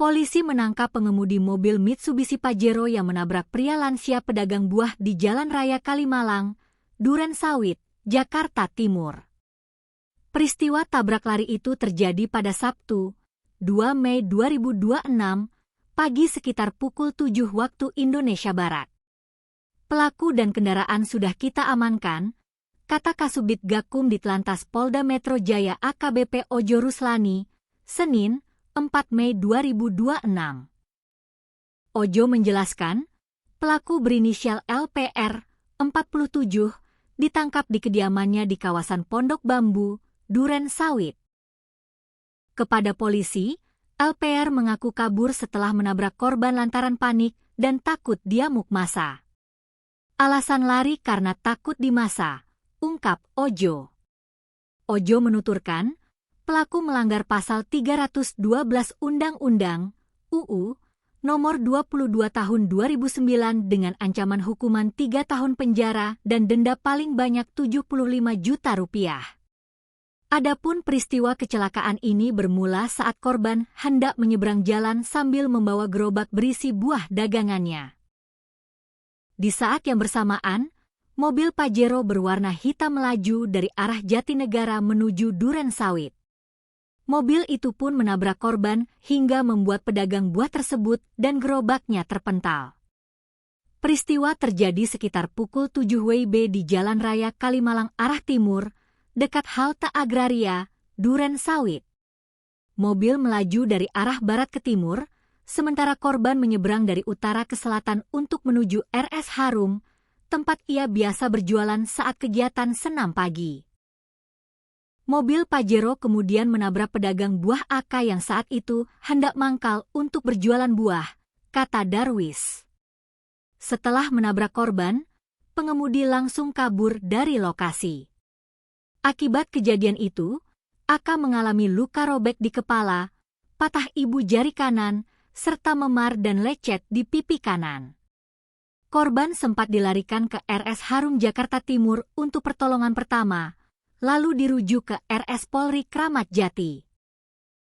Polisi menangkap pengemudi mobil Mitsubishi Pajero yang menabrak pria lansia pedagang buah di Jalan Raya Kalimalang, Duren Sawit, Jakarta Timur. Peristiwa tabrak lari itu terjadi pada Sabtu, 2 Mei 2026, pagi sekitar pukul 7 waktu Indonesia Barat. Pelaku dan kendaraan sudah kita amankan, kata Kasubdit Gakum Ditlantas Polda Metro Jaya AKBP Ojo Ruslani, Senin, 4 Mei 2026. Ojo menjelaskan, pelaku berinisial LPR, 47, ditangkap di kediamannya di kawasan Pondok Bambu, Duren Sawit. Kepada polisi, LPR mengaku kabur setelah menabrak korban lantaran panik dan takut diamuk massa. Alasan lari karena takut di massa, ungkap Ojo. Ojo menuturkan, pelaku melanggar pasal 312 Undang-Undang UU Nomor 22 Tahun 2009 dengan ancaman hukuman 3 tahun penjara dan denda paling banyak Rp75 juta. Adapun peristiwa kecelakaan ini bermula saat korban hendak menyeberang jalan sambil membawa gerobak berisi buah dagangannya. Di saat yang bersamaan, mobil Pajero berwarna hitam melaju dari arah Jatinegara menuju Duren Sawit. Mobil itu pun menabrak korban hingga membuat pedagang buah tersebut dan gerobaknya terpental. Peristiwa terjadi sekitar pukul 7 WIB di Jalan Raya Kalimalang arah timur, dekat halte agraria, Duren Sawit. Mobil melaju dari arah barat ke timur, sementara korban menyeberang dari utara ke selatan untuk menuju RS Harum, tempat ia biasa berjualan saat kegiatan senam pagi. Mobil Pajero kemudian menabrak pedagang buah AK yang saat itu hendak mangkal untuk berjualan buah, kata Darwis. Setelah menabrak korban, pengemudi langsung kabur dari lokasi. Akibat kejadian itu, AK mengalami luka robek di kepala, patah ibu jari kanan, serta memar dan lecet di pipi kanan. Korban sempat dilarikan ke RS Harum Jakarta Timur untuk pertolongan pertama, lalu dirujuk ke RS Polri Kramat Jati.